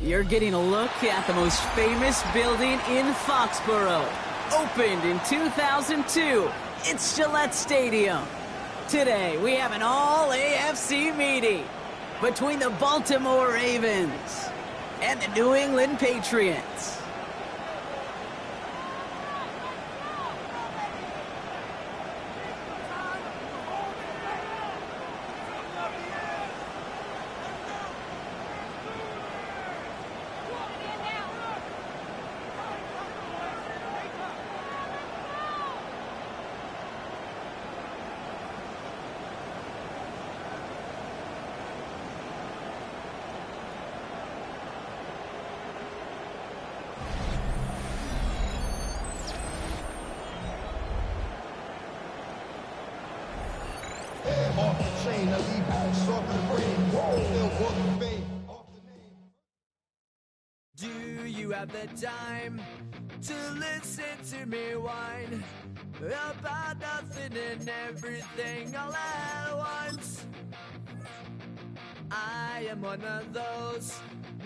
You're getting a look at the most famous building in Foxborough. Opened in 2002, it's Gillette Stadium. Today, we have an all-AFC meeting between the Baltimore Ravens and the New England Patriots. Do you have the time to listen to me whine about nothing and everything all at once? I am one of those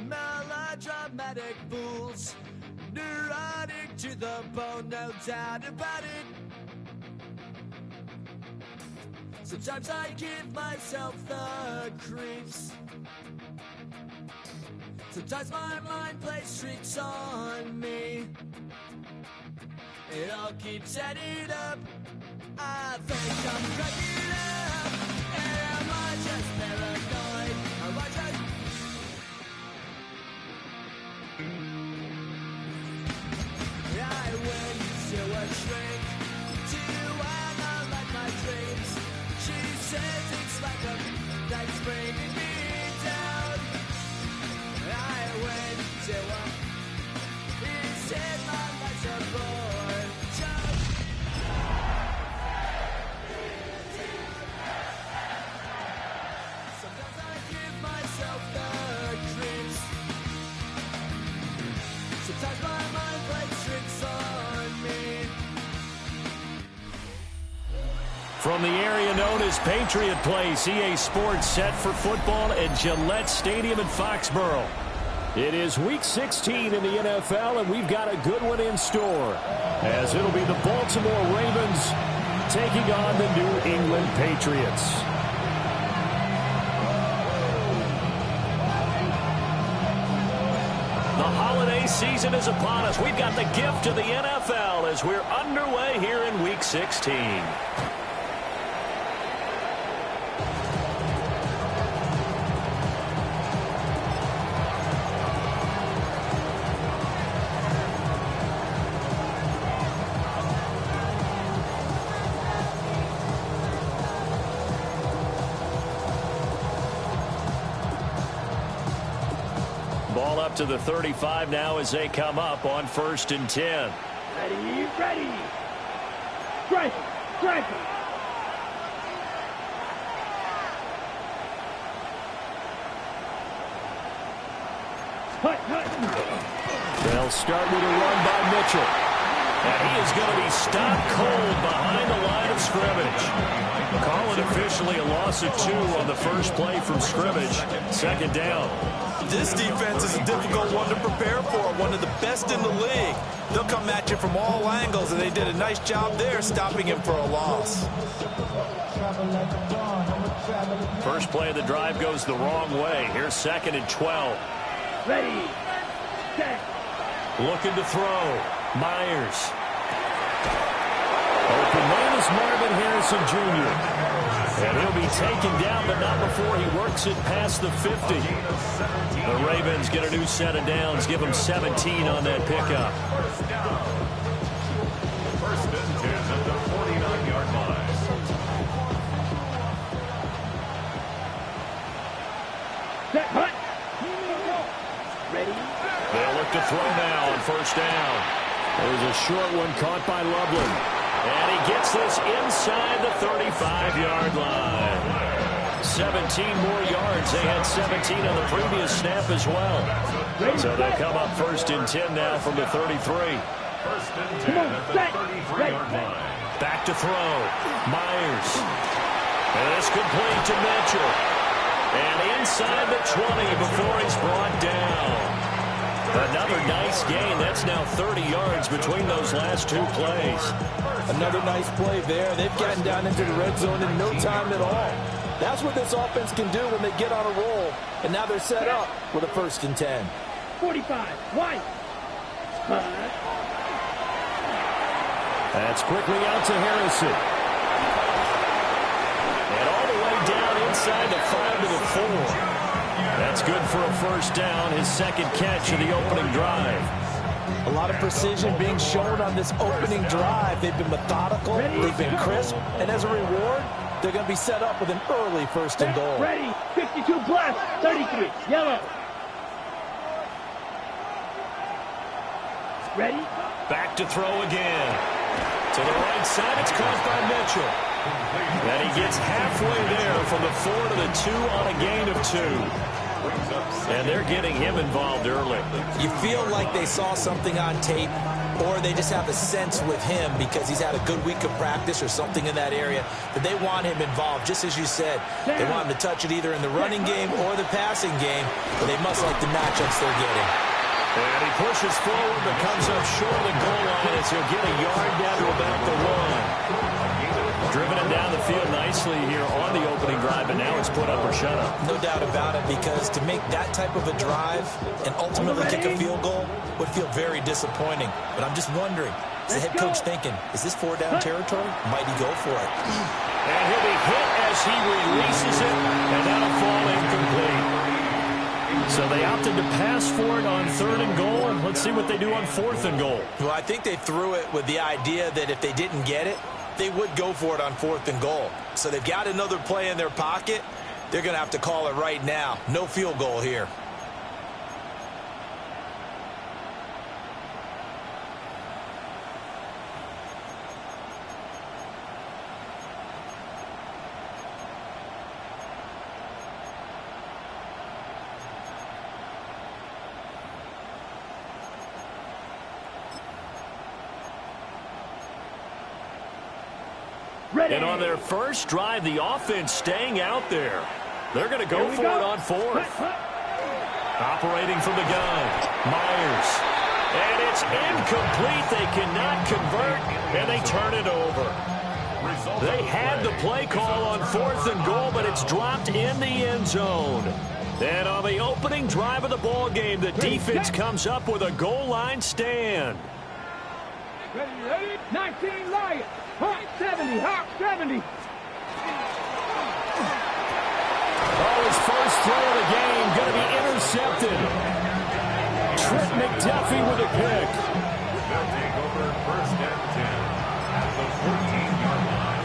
melodramatic fools, neurotic to the bone, no doubt about it. Sometimes I give myself the creeps. Sometimes my mind plays tricks on me. It all keeps adding up. I think I'm cracking up. Am I just paranoid? Am I just... I went to a shrink to analyze my dreams. She says it's like a that's bringing me down. I went to a he said my life's a bore. Sometimes I give myself the creeps. Sometimes my mind plays tricks on me. From the area known as Patriot Place, EA Sports set for football at Gillette Stadium in Foxborough. It is Week 16 in the NFL, and we've got a good one in store, as it'll be the Baltimore Ravens taking on the New England Patriots. The holiday season is upon us. We've got the gift of the NFL as we're underway here in Week 16. Ball up to the 35 now as they come up on 1st and 10. Ready. Strike. They'll start with a run by Mitchell. And he is going to be stopped cold behind the line of scrimmage. Call it officially a loss of 2 on the first play from scrimmage. 2nd down. This defense is a difficult one to prepare for, one of the best in the league. They'll come at you from all angles, and they did a nice job there stopping him for a loss. First play of the drive goes the wrong way. Here's 2nd and 12. Ready, set. Looking to throw. Myers. Open man is Marvin Harrison Jr. And he'll be taken down, but not before he works it past the 50. The Ravens get a new set of downs, give them 17 on that pickup. First and 10 at the 49-yard line. Set, hunt. Ready. They'll look to throw now on 1st down. There's a short one caught by Loveland. And he gets this inside the 35-yard line. 17 more yards. They had 17 on the previous snap as well. So they'll come up 1st and 10 now from the 33. 1st and 10 at the 33-yard line. Back to throw. Myers. And it's complete to Mitchell. And inside the 20 before he's brought down. Another nice gain. That's now 30 yards between those last two plays. Another nice play there. They've gotten down into the red zone in no time at all. That's what this offense can do when they get on a roll. And now they're set up with a 1st and 10. 45. White. That's quickly out to Harrison. And all the way down inside the 5 to the 4. That's good for a 1st down, his 2nd catch of the opening drive. A lot of precision being shown on this opening drive. They've been methodical, they've been crisp, and as a reward, they're going to be set up with an early 1st and goal. Ready. 52 black. 33. Yellow. Ready. Back to throw again. To the right side, it's caught by Mitchell. And he gets halfway there from the 4 to the 2 on a gain of 2. And they're getting him involved early. You feel like they saw something on tape, or they just have a sense with him because he's had a good week of practice or something in that area that they want him involved. Just as you said, they want him to touch it either in the running game or the passing game, but they must like the matchups they're getting. And he pushes forward but comes up short of the goal line as he'll get a yard down to about the 1. Driven it down the field nicely here on the opening drive, and now it's put up or shut up. No doubt about it, because to make that type of a drive and ultimately kick a field goal would feel very disappointing. But I'm just wondering, is the head coach thinking, is this 4-down territory? Might he go for it? And he'll be hit as he releases it, and that'll fall incomplete. So they opted to pass for it on 3rd and goal. Let's see what they do on 4th and goal. Well, I think they threw it with the idea that if they didn't get it, they would go for it on 4th and goal. So they've got another play in their pocket. They're going to have to call it right now. No field goal here. Ready. And on their first drive, the offense staying out there. They're going to go for it on 4th. Operating from the gun, Myers. And it's incomplete. They cannot convert, and they turn it over. They had the play call on 4th and goal, but it's dropped in the end zone. And on the opening drive of the ball game, the defense comes up with a goal line stand. Ready. 19 Lions. Hawk 70. Hawk 70. Oh, his first throw of the game going to be intercepted. Trent McDuffie with a pick. They'll take over 1st and 10 at the 14-yard line.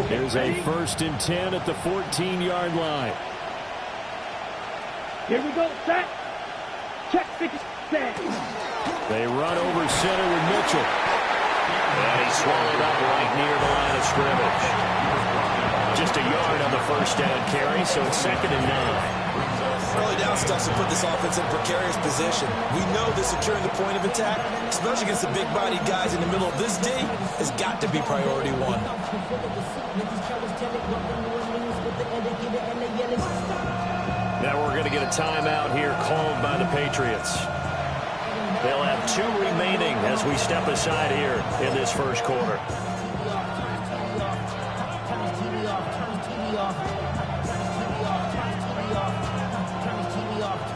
There's a 1st and 10 at the 14-yard line. Here we go. Set. Check. Set. They run over center with Mitchell. And he's swallowed up right near the line of scrimmage. Just a yard on the 1st down carry, so it's 2nd and 9. Early down stuff to put this offense in a precarious position. We know that securing the point of attack, especially against the big-bodied guys in the middle of this D, has got to be priority 1. Now we're going to get a timeout here called by the Patriots. They'll have 2 remaining as we step aside here in this first quarter.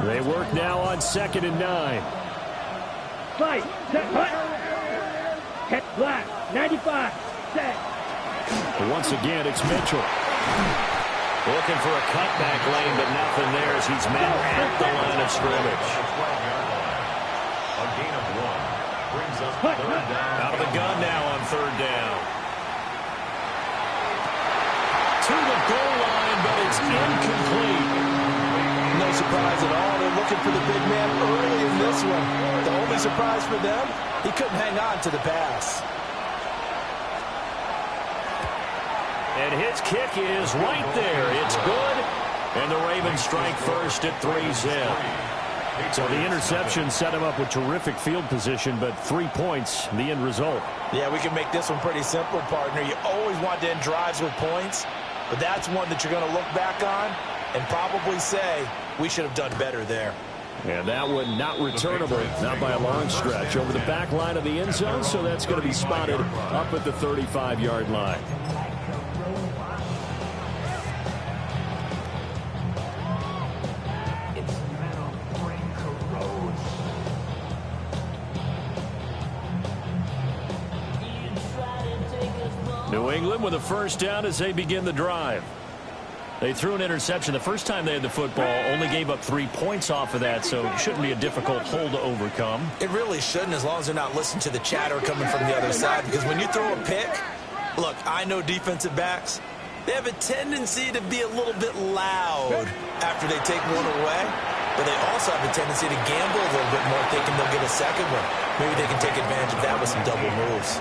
They work now on 2nd and 9. Fight. Set. Hut. Head black. 95. Set. But once again, it's Mitchell. Looking for a cutback lane, but nothing there as he's met at the line of scrimmage. A gain of 1 brings up 3rd down. Out of the gun now on 3rd down. To the goal line, but it's incomplete. No surprise at all. They're looking for the big man early in this one. The only surprise for them, he couldn't hang on to the pass. And his kick is right there. It's good. And the Ravens strike first at 3-0. So the interception set him up with terrific field position, but 3 points, the end result. Yeah, we can make this one pretty simple, partner. You always want to end drives with points, but that's one that you're going to look back on and probably say, we should have done better there. And that one not returnable, not by a long stretch, over the back line of the end zone, so that's going to be spotted up at the 35-yard line. New England with a first down as they begin the drive. They threw an interception the first time they had the football, only gave up 3 points off of that, so it shouldn't be a difficult hole to overcome. It really shouldn't, as long as they're not listening to the chatter coming from the other side, because when you throw a pick, look, I know defensive backs, they have a tendency to be a little bit loud after they take one away, but they also have a tendency to gamble a little bit more, thinking they'll get a second one. Maybe they can take advantage of that with some double moves.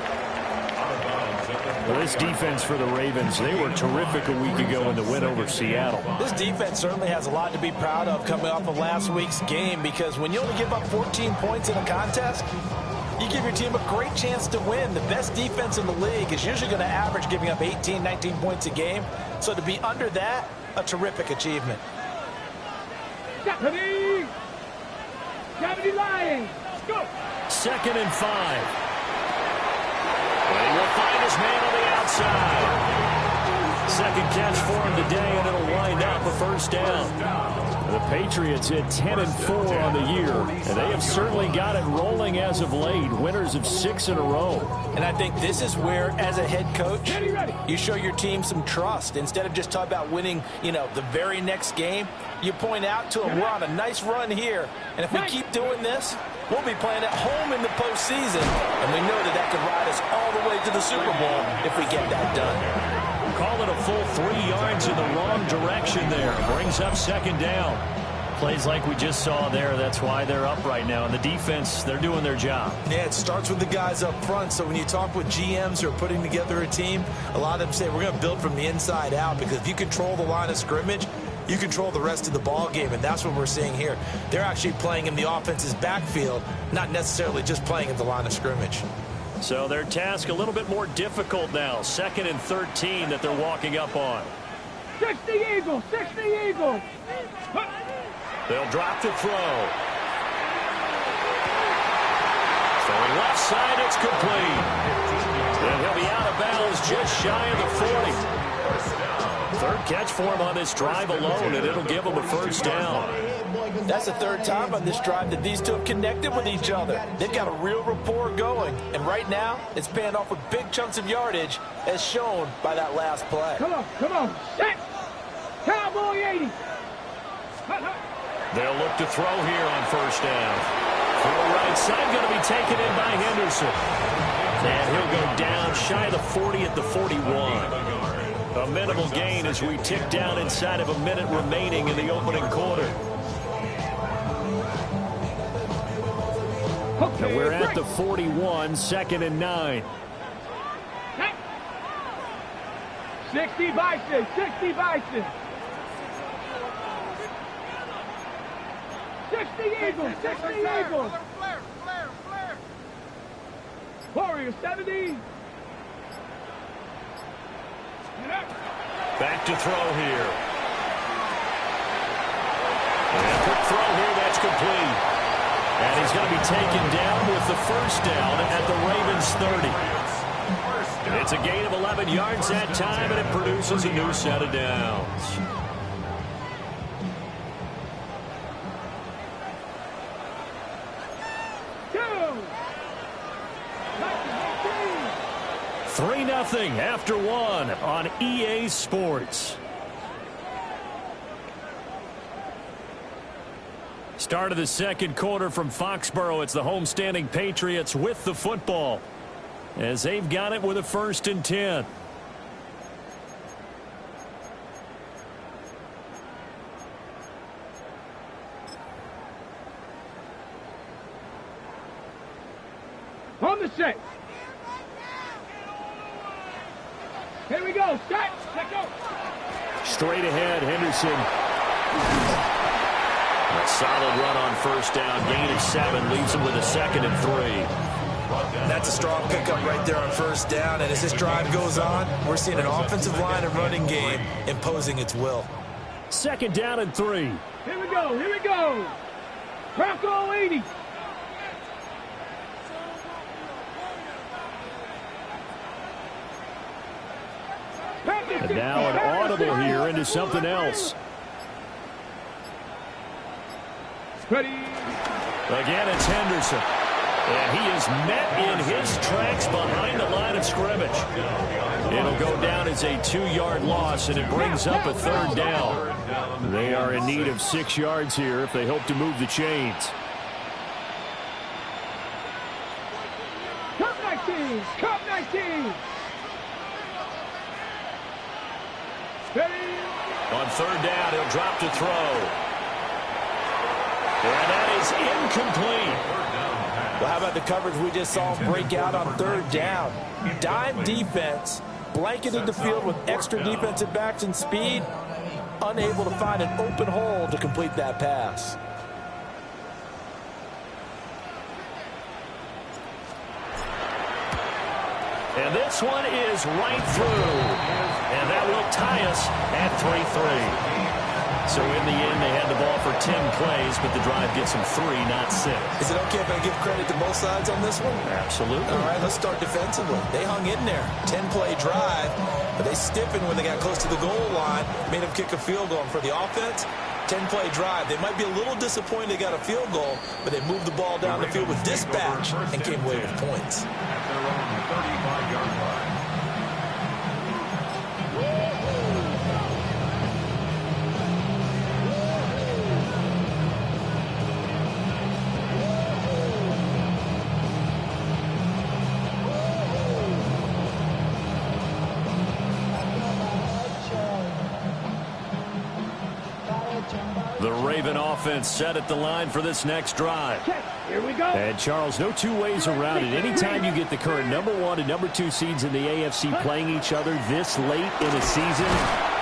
Well, this defense for the Ravens, they were terrific a week ago in the win over Seattle. This defense certainly has a lot to be proud of coming off of last week's game, because when you only give up 14 points in a contest, you give your team a great chance to win. The best defense in the league is usually going to average giving up 18, 19 points a game. So to be under that, a terrific achievement. Deputy Lions, go! 2nd and 5. He will find his man on the outside. Second catch for him today, and it'll wind up a first down. The Patriots hit 10-4 on the year, and they have certainly got it rolling as of late. Winners of 6 in a row. And I think this is where, as a head coach, you show your team some trust. Instead of just talking about winning, the very next game, you point out to them, we're on a nice run here, and if we keep doing this, we'll be playing at home in the postseason, and we know that could ride us all the way to the Super Bowl if we get that done. Call it a full 3 yards in the wrong direction there. Brings up 2nd down. Plays like we just saw there, that's why they're up right now. And the defense, they're doing their job. Yeah, it starts with the guys up front. So when you talk with GMs who are putting together a team, a lot of them say we're going to build from the inside out, because if you control the line of scrimmage, you control the rest of the ball game, and that's what we're seeing here. They're actually playing in the offense's backfield, not necessarily just playing at the line of scrimmage. So their task a little bit more difficult now. 2nd and 13 that they're walking up on. 60 Eagles, 60 Eagles. They'll drop to throw. Throwing left side, it's complete. And he'll be out of bounds just shy of the 40. 3rd catch for him on this drive alone, and it'll give him a first down. That's the 3rd time on this drive that these two have connected with each other. They've got a real rapport going, and right now it's paying off with big chunks of yardage, as shown by that last play. Come on, set! Cowboy 80! They'll look to throw here on first down. For the right side, going to be taken in by Henderson. And he'll go down shy of the 40 at the 41. A minimal gain as we tick down inside of a minute remaining in the opening quarter. Now we're at the 41, 2nd and 9. 60 Bison, 60 Bison. 60 Eagles, 60 Eagles. Warriors, 70. Back to throw here. And quick throw here, that's complete. And he's going to be taken down with the first down at the Ravens 30. It's a gain of 11 yards that time, and it produces a new set of downs. Three 3-0 after one on EA Sports. Start of the second quarter from Foxborough. It's the homestanding Patriots with the football, as they've got it with a 1st and 10. On the set. Here we go. Set. Let go. Straight ahead, Henderson. Solid run on first down. Gain of 7 leaves him with a 2nd and 3. That's a strong pickup right there on first down. And as this drive goes on, we're seeing an offensive line and running game imposing its will. 2nd down and 3. Here we go. Here we go. Bronco 80. And now an audible here into something else. Ready. Again, it's Henderson. And he is met in his tracks behind the line of scrimmage. It'll go down as a 2-yard loss, and it brings up a 3rd down. They are in need of 6 yards here if they hope to move the chains. Cup 19. Cup 19. Ready. On 3rd down, he'll drop to throw. And that is incomplete. Well, how about the coverage we just saw him break out on 3rd down? Dime defense, blanketed the field with extra defensive backs and speed, unable to find an open hole to complete that pass. And this one is right through. And that will tie us at 3-3. So in the end, they had the ball for 10 plays, but the drive gets them 3, not 6. Is it okay if I give credit to both sides on this one? Absolutely. All right, let's start defensively. They hung in there. 10-play drive, but they stiffened when they got close to the goal line, made them kick a field goal. And for the offense, 10-play drive. They might be a little disappointed they got a field goal, but they moved the ball down the field with dispatch and came away with points. At their own 35-yard line. The Raven offense set at the line for this next drive. Check. Here we go. And, Charles, no two ways around it. Anytime you get the current number 1 and number 2 seeds in the AFC playing each other this late in a season,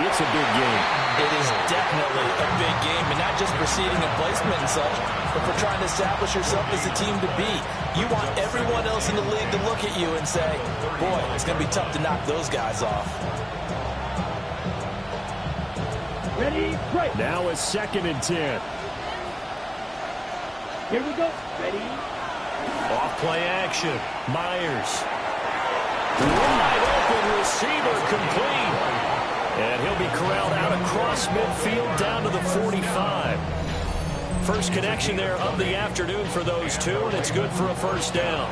it's a big game. It is definitely a big game, and not just for seeding and placement and such, but for trying to establish yourself as a team to beat. You want everyone else in the league to look at you and say, boy, it's going to be tough to knock those guys off. Ready. Break. Now a 2nd and 10. Here we go. Ready. Off play action. Myers. Wide open receiver complete. And he'll be corralled out across midfield down to the 45. First connection there of the afternoon for those two, and it's good for a 1st down.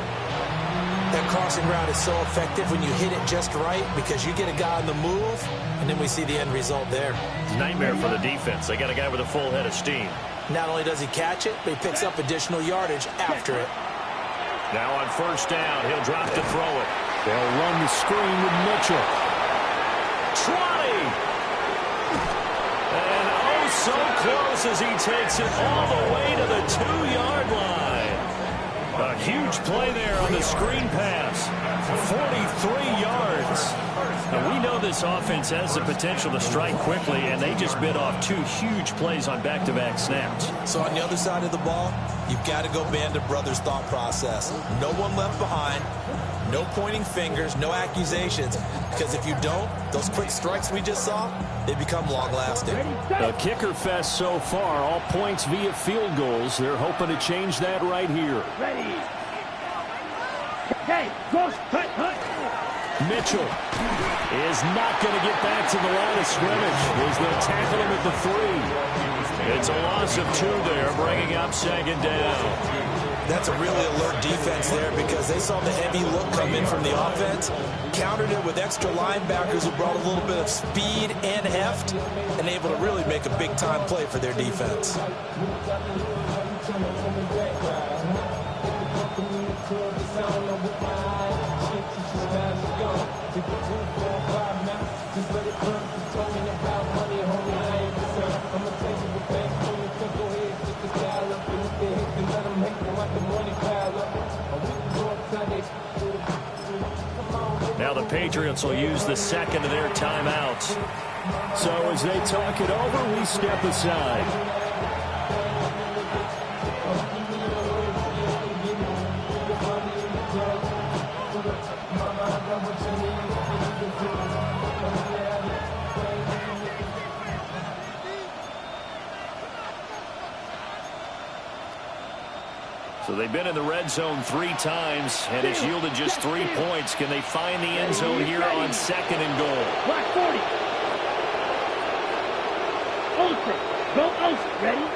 That crossing route is so effective when you hit it just right because you get a guy on the move, and then we see the end result there. It's a nightmare for the defense. They got a guy with a full head of steam. Not only does he catch it, but he picks up additional yardage after it. Now on 1st down, he'll drop to throw it. They'll run the screen with Mitchell. 20! And oh, so close as he takes it all the way to the 2-yard line. A huge play there on the screen pass. 43 yards. Now, we know this offense has the potential to strike quickly, and they just bit off 2 huge plays on back-to-back snaps. So on the other side of the ball, you've got to go Band of Brothers thought process. No one left behind. No pointing fingers, no accusations, because if you don't, those quick strikes we just saw, they become long-lasting. A kicker fest so far, all points via field goals. They're hoping to change that right here. Ready. Hey, go, hut. Mitchell is not going to get back to the line of scrimmage as they'll tackle him at the 3. It's a loss of 2 there, bringing up 2nd down. That's a really alert defense there because they saw the heavy look come in from the offense, countered it with extra linebackers who brought a little bit of speed and heft, and able to really make a big-time play for their defense. Now the Patriots will use the 2nd of their timeouts. So as they talk it over, we step aside. they've been in the red zone 3 times, and it's yielded just 3 points. Can they find the end zone here on 2nd and goal? Black 40. Olsen. Go Olsen. Ready?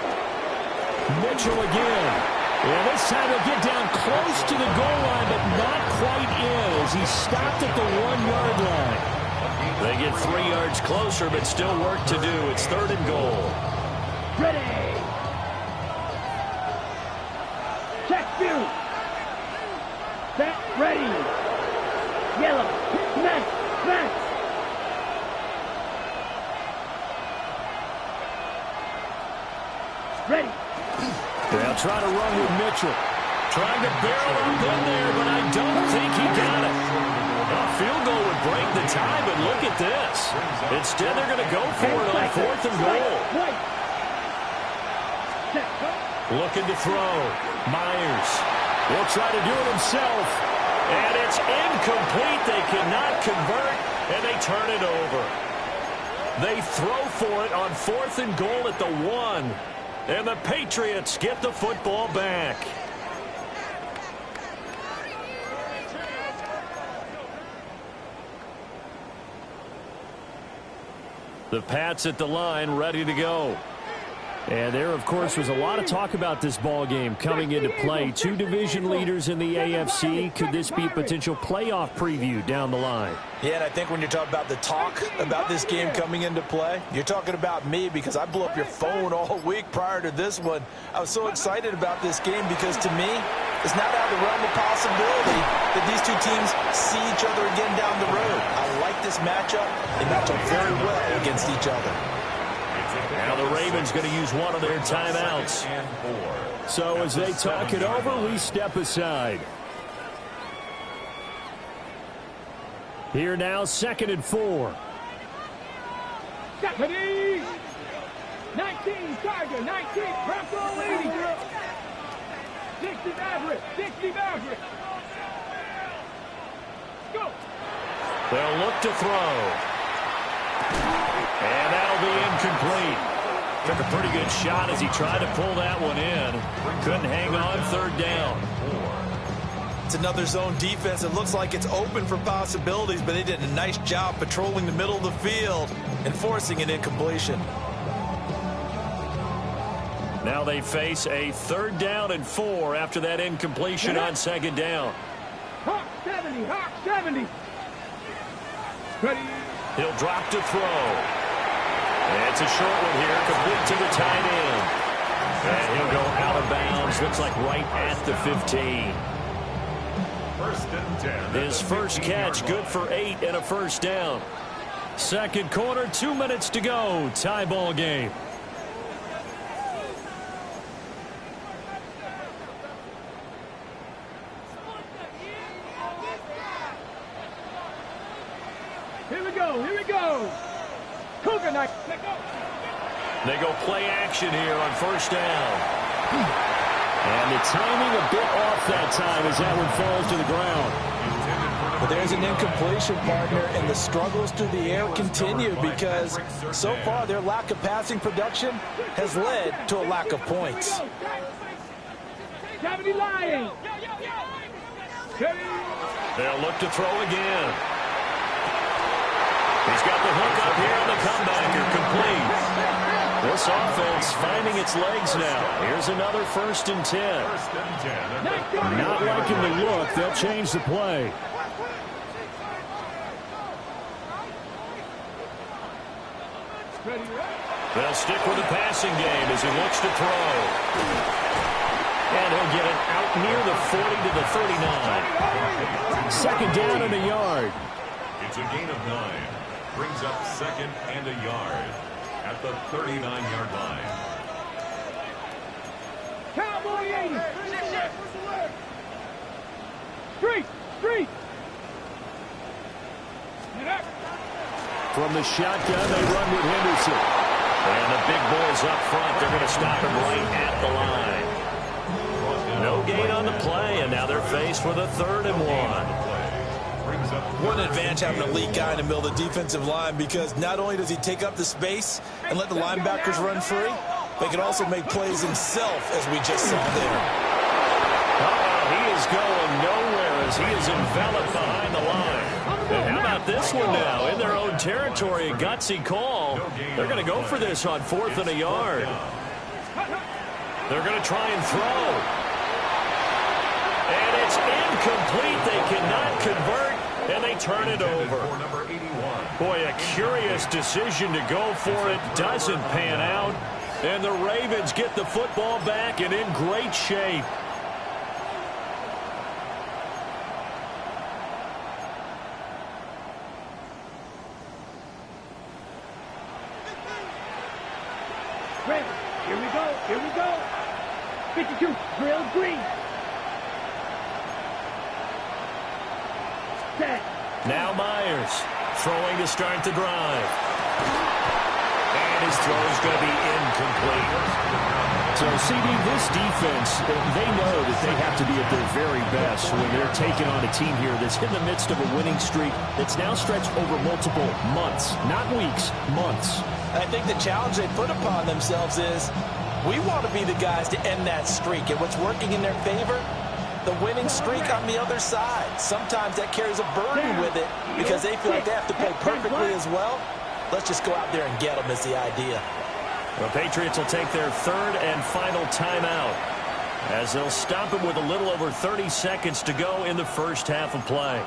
Mitchell again. And this time he'll get down close to the goal line, but not quite in as he stopped at the 1-yard line. They get 3 yards closer, but still work to do. It's 3rd and goal. Ready. Check view. Set. Ready. Yellow. Smash. Smash. Ready. They'll try to run with Mitchell. Trying to barrel up in there, but I don't think he got it. A field goal would break the tie, but look at this. Instead, they're going to go for it on 4th and goal. Looking to throw. Myers will try to do it himself. And it's incomplete. They cannot convert, and they turn it over. They throw for it on 4th and goal at the 1. And the Patriots get the football back. The Pats at the line, ready to go. And there, of course, was a lot of talk about this ball game coming into play. 2 division leaders in the AFC. Could this be a potential playoff preview down the line? Yeah, and I think when you're talking about the talk about this game coming into play, you're talking about me because I blew up your phone all week prior to this one. I was so excited about this game because, to me, it's not out of the realm of possibility that these 2 teams see each other again down the road. I like this matchup. They match up very well against each other. Now the Ravens going to use one of their timeouts. So as they talk it over, we step aside. Here now, 2nd and 4. Deputy! 19, Tiger, 19, Bronco leading. 60 Maverick, 60 Maverick. Go! They'll look to throw. And that'll be incomplete. Took a pretty good shot as he tried to pull that one in. Couldn't hang on, 3rd down. It's another zone defense. It looks like it's open for possibilities, but they did a nice job patrolling the middle of the field and forcing an incompletion. Now they face a 3rd down and 4 after that incompletion on 2nd down. Hawk 70, Hawk 70. Ready. He'll drop to throw. And it's a short one here, complete to the tight end. And he'll go out of bounds, looks like right at the 15. 1st and 10. His first catch, good for 8 and a 1st down. 2nd quarter, 2 minutes to go. Tie ball game. Here we go, here we go. Cougar night. They go play action here on 1st down. And the timing a bit off that time as that one falls to the ground. But there's an incompletion, partner, and the struggles through the air continue because so far their lack of passing production has led to a lack of points. 70 lying. They'll look to throw again. He's got the hook up here on the comebacker, complete. This offense finding its legs now. Here's another 1st and 10. 1st and 10. Not liking the look. They'll change the play. They'll stick with the passing game as he looks to throw. And he'll get it out near the 40 to the 39. 2nd down and a yard. It's a gain of 9. Brings up 2nd and a yard at the 39-yard line. Cowboy 80. Street, street. From the shotgun, they run with Henderson. And the big boys up front, they're going to stop him right at the line. No gain on the play, and now they're faced with a 3rd and 1. What an advantage having a elite guy in the middle of the defensive line because not only does he take up the space and let the linebackers run free, but he can also make plays himself, as we just saw there. is going nowhere as he is enveloped behind the line. And how about this one now? In their own territory, a gutsy call. They're going to go for this on 4th and a yard. They're going to try and throw. And it's incomplete. They cannot convert, and they turn it over. Boy, a curious decision to go for it. Doesn't pan out. And the Ravens get the football back and in great shape. Ravens, here we go, here we go. 52, drill green. Set. Now Myers throwing to start the drive. And his throw is going to be incomplete. So, CD, this defense, they know that they have to be at their very best when they're taking on a team here that's in the midst of a winning streak that's now stretched over multiple months, not weeks, months. I think the challenge they put upon themselves is we want to be the guys to end that streak. And what's working in their favor? The winning streak on the other side. Sometimes that carries a burden with it because they feel like they have to play perfectly as well. Let's just go out there and get them is the idea. The Patriots will take their third and final timeout as they'll stop it with a little over 30 seconds to go in the first half of play.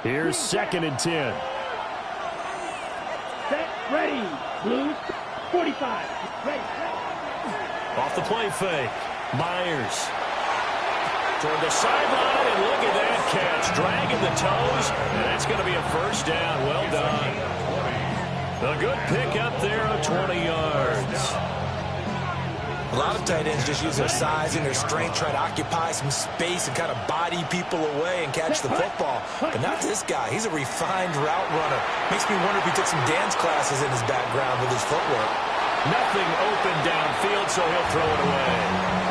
Here's 2nd and 10. Set, ready. Blues, 45. Ready. Off the play fake. Myers toward the sideline, and look at that catch. Dragging the toes, and that's going to be a first down. Well done. A good pick up there of 20 yards. A lot of tight ends just use their size and their strength, try to occupy some space and kind of body people away and catch the football. But not this guy. He's a refined route runner. Makes me wonder if he took some dance classes in his background with his footwork. Nothing open downfield, so he'll throw it away.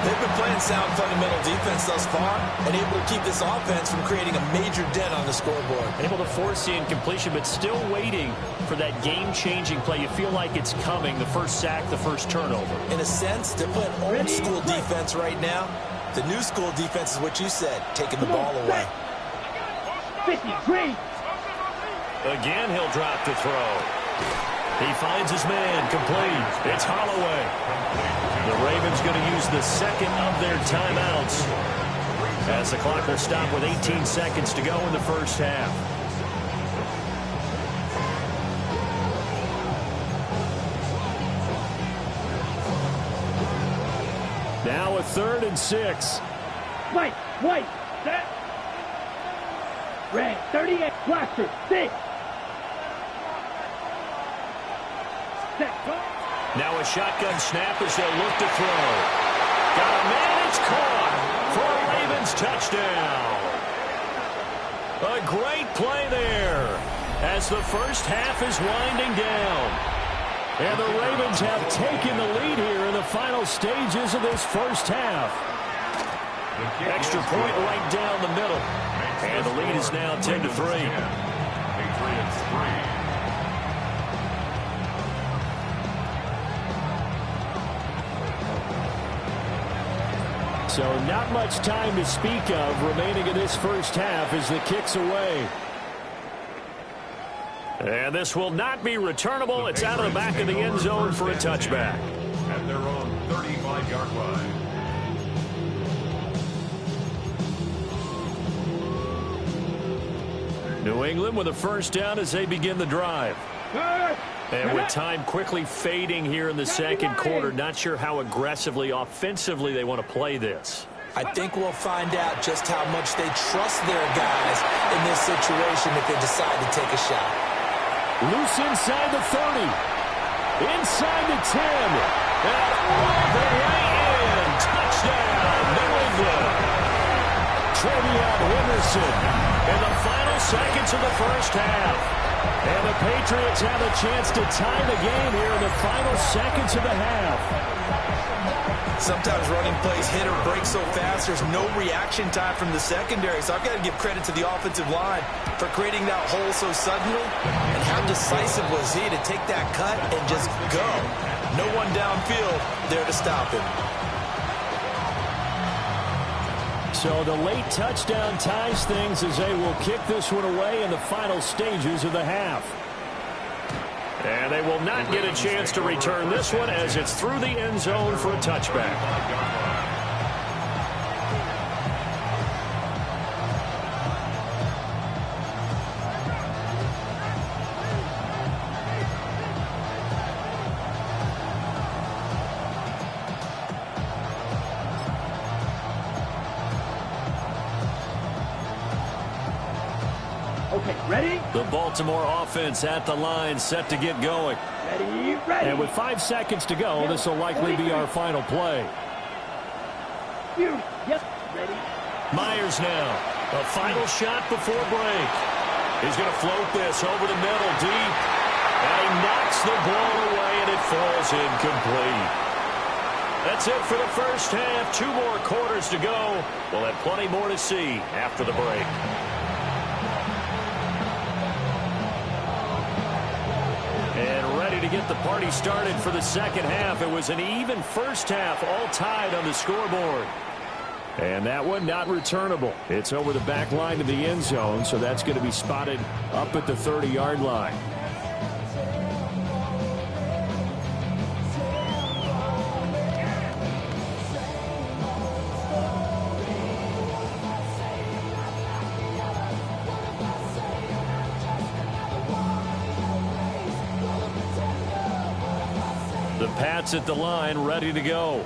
They've been playing sound fundamental defense thus far and able to keep this offense from creating a major dent on the scoreboard. Able to force the incompletion, but still waiting for that game-changing play. You feel like it's coming, the first sack, the first turnover. In a sense, they're playing old-school defense right now. The new school defense is what you said, taking the ball away. 50, green. Again, he'll drop to throw. He finds his man, complete. It's Holloway. The Ravens going to use the second of their timeouts as the clock will stop with 18 seconds to go in the first half. Now a 3rd and 6. White, set. Red, 38, blaster, 6. Set, go. Now a shotgun snap as they'll look to throw. Got a man, it's caught for a Ravens touchdown. A great play there as the first half is winding down. And the Ravens have taken the lead here in the final stages of this first half. Extra point right down the middle. And the lead is now 10-3. Patriots 3. So not much time to speak of remaining in this first half as the kick's away. And this will not be returnable. It's out of the back of the end zone for a touchback. At their own 35-yard line. New England with a first down as they begin the drive. And with time quickly fading here in the second quarter, not sure how aggressively, offensively they want to play this. I think we'll find out just how much they trust their guys in this situation if they decide to take a shot. Loose inside the 30. Inside the 10. And all the way in. Touchdown, New England. Travion Henderson in the final seconds of the first half. And the Patriots have a chance to tie the game here in the final seconds of the half. Sometimes running plays hit or break so fast, there's no reaction time from the secondary. So I've got to give credit to the offensive line for creating that hole so suddenly. And how decisive was he to take that cut and just go? No one downfield there to stop him. So the late touchdown ties things as they will kick this one away in the final stages of the half. And they will not get a chance to return this one as it's through the end zone for a touchback. Okay, ready? The Baltimore offense at the line, set to get going. Ready, ready. And with 5 seconds to go, this will likely be our final play. Yes, ready. Myers now. A final shot before break. He's going to float this over the middle, deep. And he knocks the ball away, and it falls incomplete. That's it for the first half. 2 more quarters to go. We'll have plenty more to see after the break. And ready to get the party started for the second half. It was an even first half, all tied on the scoreboard. And that one not returnable. It's over the back line of the end zone, so that's going to be spotted up at the 30-yard line. The Pats at the line, ready to go.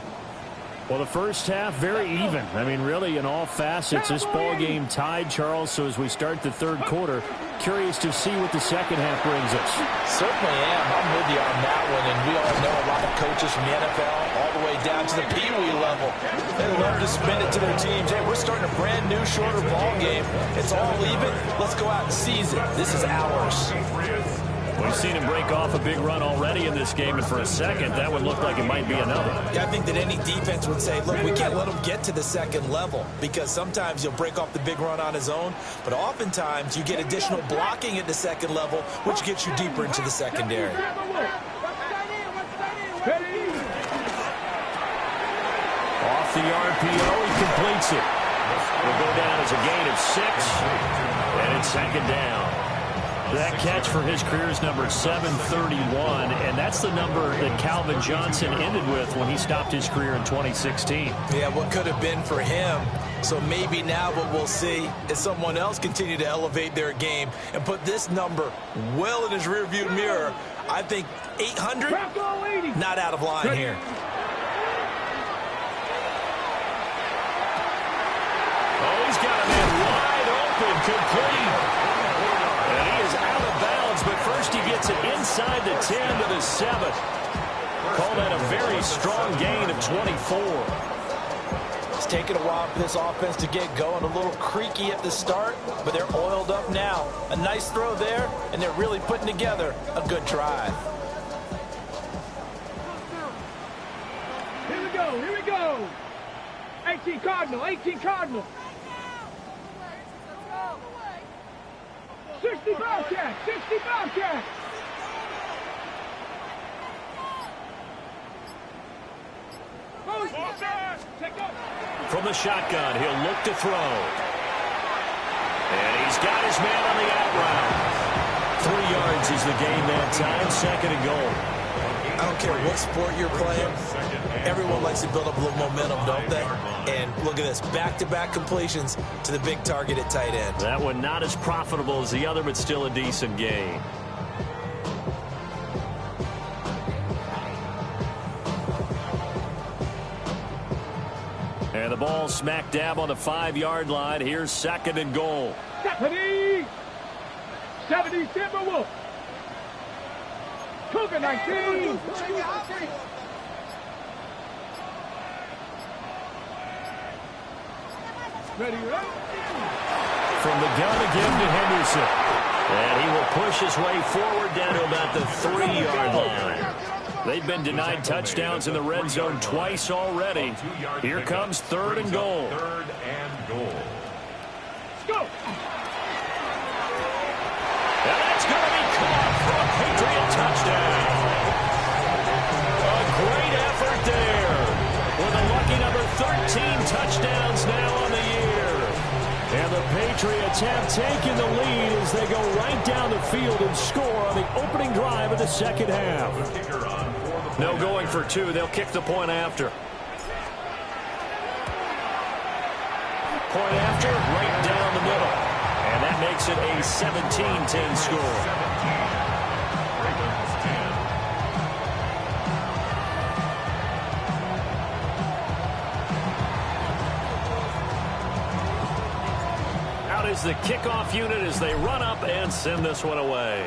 Well, the first half, very even. I mean, really, in all facets, this ball game tied, Charles. So as we start the third quarter, curious to see what the second half brings us. Certainly am. I'm with you on that one. And we all know a lot of coaches from the NFL all the way down to the Pee-wee level. They love to spin it to their teams. Hey, we're starting a brand new, shorter ball game. It's all even. Let's go out and seize it. This is ours. We've seen him break off a big run already in this game, and for a second, that would look like it might be another. Yeah, I think that any defense would say, look, we can't let him get to the second level, because sometimes he'll break off the big run on his own, but oftentimes you get additional blocking at the second level, which gets you deeper into the secondary. Off the RPO, he completes it. Will go down as a gain of 6, and it's second down. That catch for his career is number 731, and that's the number that Calvin Johnson ended with when he stopped his career in 2016. Yeah, what could have been for him. So maybe now what we'll see is someone else continue to elevate their game and put this number well in his rearview mirror. I think 800, not out of line here. Oh, he's got a man wide open, complete. And he is out of bounds, but first he gets it inside the 10 to the 7. Call that a very strong gain of 24. It's taken a while for this offense to get going. A little creaky at the start, but they're oiled up now. A nice throw there, and they're really putting together a good drive. Here we go, here we go. 18 Cardinal, 18 Cardinal. 60 Bobcat, 60 Bobcat. From the shotgun, he'll look to throw. And he's got his man on the out route. 3 yards is the gain that time, second and goal. I don't care what sport you're playing. Everyone likes to build up a little momentum, don't they? And look at this, back-to-back completions to the big target at tight end. That one not as profitable as the other, but still a decent gain. And the ball smack dab on the 5-yard line. Here's second and goal. 70 Timberwolves. Cougar 19. Ready, right? From the gun again to Henderson. And he will push his way forward down to about the 3-yard line. They've been denied touchdowns in the red zone twice already. Here comes 3rd and goal. 3rd and goal. Go! And that's going to be caught for a Patriot touchdown. A great effort there. With a lucky number 13 touchdowns now on the year. And the Patriots have taken the lead as they go right down the field and score on the opening drive of the second half. No going for 2. They'll kick the point after. Point after, right down the middle. And that makes it a 17-10 score. Out is the kickoff unit as they run up and send this one away.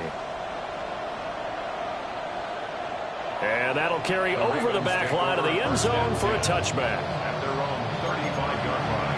And that'll carry over the back line of the end zone for a touchback. At their own 35-yard line.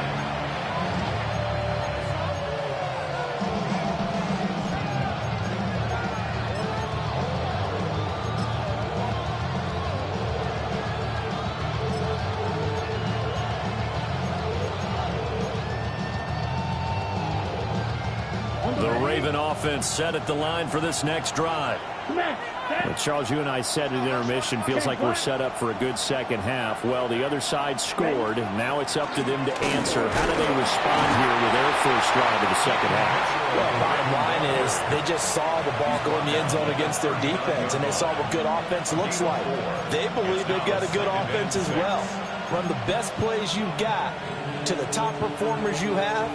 The Raven offense set at the line for this next drive. Well, Charles, you and I said at intermission, feels like we're set up for a good second half. Well, the other side scored. Now it's up to them to answer. How do they respond here with their first drive of the second half? Well, bottom line is they just saw the ball go in the end zone against their defense, and they saw what good offense looks like. They believe they've got a good offense as well. Run the best plays you've got to the top performers you have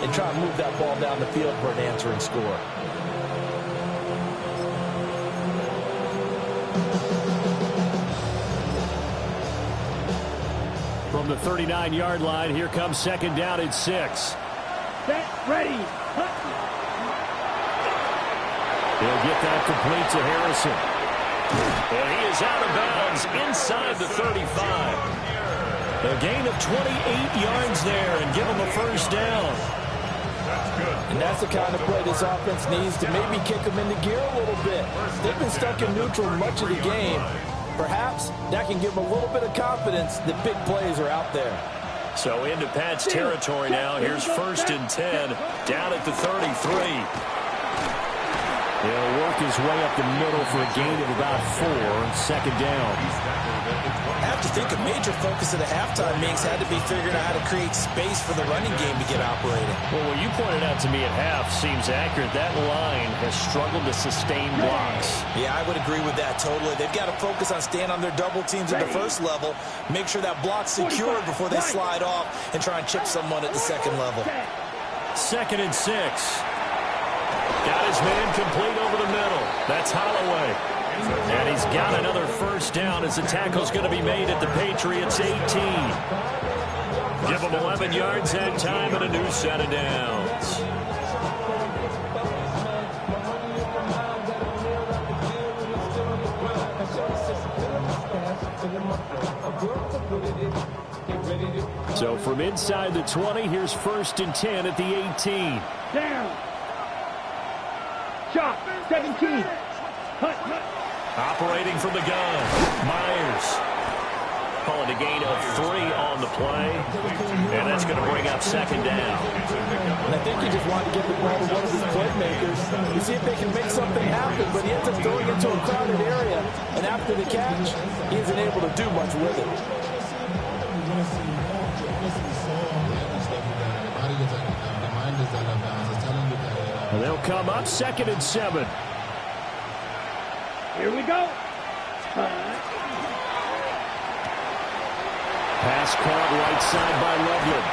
and try and move that ball down the field for an answering score. From the 39-yard line, here comes second down at 6. Set, ready. He'll get that complete to Harrison. And he is out of bounds inside the 35. A gain of 28 yards there and give him a first down. And that's the kind of play this offense needs to maybe kick them into gear a little bit. They've been stuck in neutral much of the game. Perhaps that can give them a little bit of confidence that big plays are out there. So into Pat's territory now. Here's 1st and 10 down at the 33. He'll work his way up the middle for a gain of about 4 on second down. I have to think a major focus of the halftime meetings had to be figuring out how to create space for the running game to get operating. Well, what you pointed out to me at half seems accurate. That line has struggled to sustain blocks. Yeah, I would agree with that totally. They've got to focus on staying on their double teams at the first level, make sure that block's secured before they slide off and try and chip someone at the second level. 2nd and 6. Got his man complete over the middle. That's Holloway. And he's got another first down as the tackle's going to be made at the Patriots 18. Give them 11 yards that time and a new set of downs. So from inside the 20, here's 1st and 10 at the 18. Down. Shot. 17. Hut. Operating from the gun, Myers. Calling a gain of 3 on the play. And that's going to bring up second down. And I think he just wanted to get the ball to one of his playmakers to see if they can make something happen, but he ends up throwing it into a crowded area. And after the catch, he isn't able to do much with it. And they'll come up 2nd and 7. Here we go. Pass caught right side by Loveland.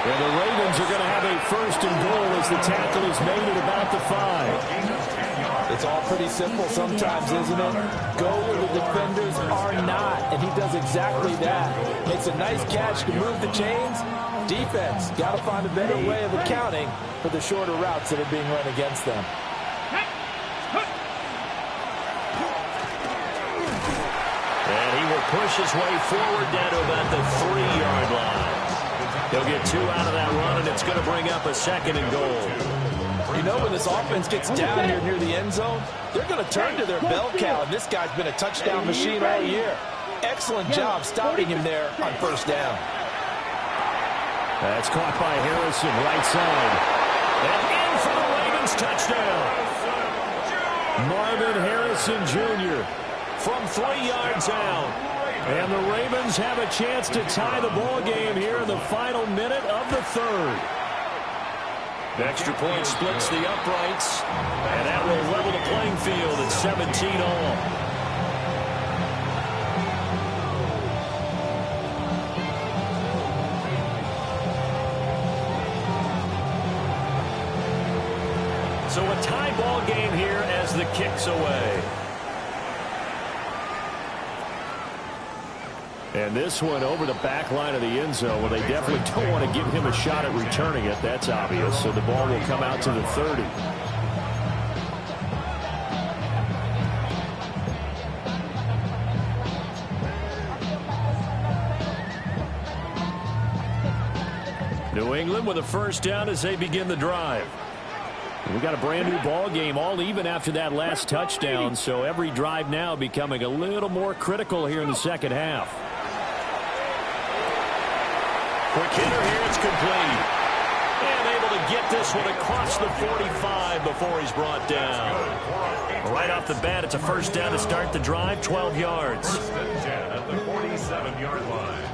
And the Ravens are going to have a 1st and goal as the tackle is made at about the 5. It's all pretty simple sometimes, isn't it? Go where the defenders are not, and he does exactly that. Makes a nice catch to move the chains. Defense got to find a better way of accounting for the shorter routes that are being run against them. And he will push his way forward down to about the 3-yard line. He'll get 2 out of that run, and it's going to bring up a 2nd and goal. You know, when this offense gets down here near the end zone, they're going to turn to their bell cow, and this guy's been a touchdown machine all year. Excellent job stopping him there on first down. That's caught by Harrison, right side. And in for the Ravens touchdown. Marvin Harrison Jr. from 3 yards out. And the Ravens have a chance to tie the ball game here in the final minute of the third. The extra point splits the uprights, and that will level the playing field at 17 all. So a tie ball game here as the kick's away. And this one over the back line of the end zone. Well, they definitely don't want to give him a shot at returning it. That's obvious. So the ball will come out to the 30. New England with a first down as they begin the drive. We got a brand new ball game, all even after that last touchdown. So every drive now becoming a little more critical here in the second half. Quick hitter here, it's complete. And able to get this one across the 45 before he's brought down. Right off the bat, it's a first down to start the drive, 12 yards. First and 10 at the 47-yard line.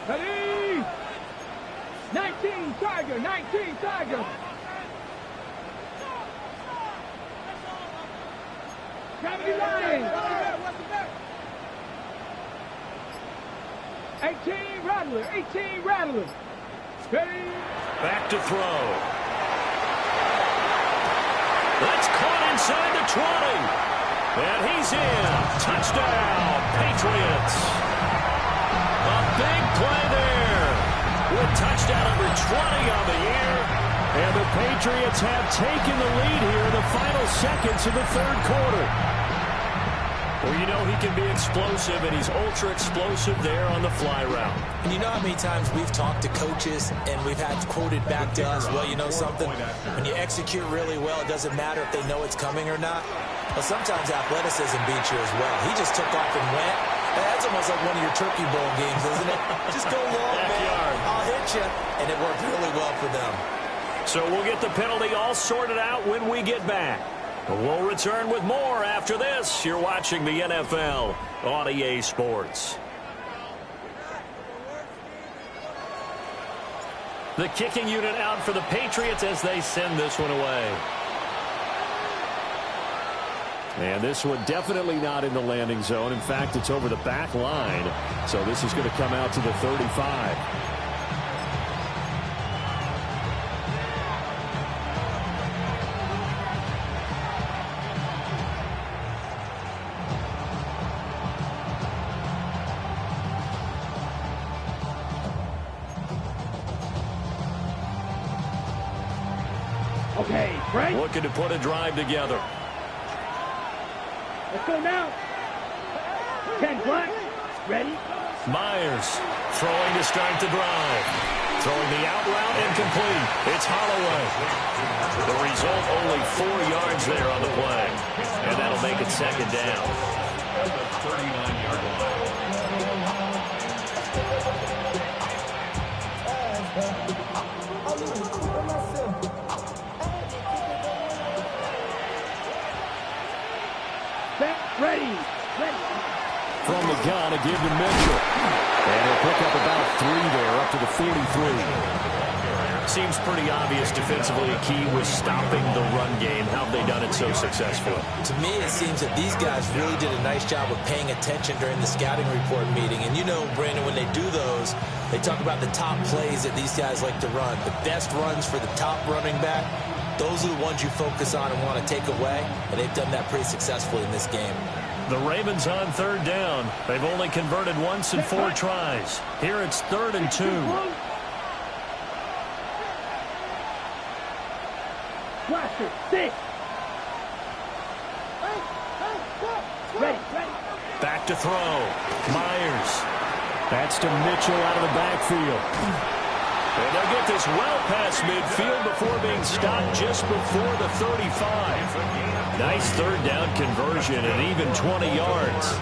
Ready? 19 Tiger, 19 Tiger. Gravity line. 18 Rattler, 18 Rattler. Ready? Back to throw. That's caught inside the 20. And he's in. Touchdown, Patriots. A big play there. With touchdown number 20 on the year. And the Patriots have taken the lead here in the final seconds of the third quarter. Well, you know he can be explosive, and he's ultra-explosive there on the fly route. And you know how many times we've talked to coaches and we've had quoted back to us, well, you know something? When you execute really well, it doesn't matter if they know it's coming or not. Well, sometimes athleticism beats you as well. He just took off and went. That's almost like one of your Turkey Bowl games, isn't it? Just go long, man. I'll hit you. And it worked really well for them. So we'll get the penalty all sorted out when we get back. We'll return with more after this. You're watching the NFL on EA Sports. The kicking unit out for the Patriots as they send this one away. And this one definitely not in the landing zone. In fact, it's over the back line. So this is going to come out to the 35. Okay, Frank. Looking to put a drive together. Let's go now. 10 black. Ready? Myers throwing to start the drive. Throwing the out route incomplete. It's Holloway. The result, only 4 yards there on the play. And that'll make it second down. At the 39-yard line. Ready. From the gun, a give to Mitchell. And he'll pick up about 3 there, up to the 43. Seems pretty obvious defensively. A key was stopping the run game. How have they done it so successfully? To me, it seems that these guys really did a nice job of paying attention during the scouting report meeting. And you know, Brandon, when they do those, they talk about the top plays that these guys like to run. The best runs for the top running back, those are the ones you focus on and want to take away. And they've done that pretty successfully in this game. The Ravens on third down. They've only converted once in 4 tries. Here it's 3rd and 2. Blaster, 6. Ready. Back to throw. Myers. That's to Mitchell out of the backfield. And they'll get this well past midfield before being stopped just before the 35. Nice third down conversion and even 20 yards.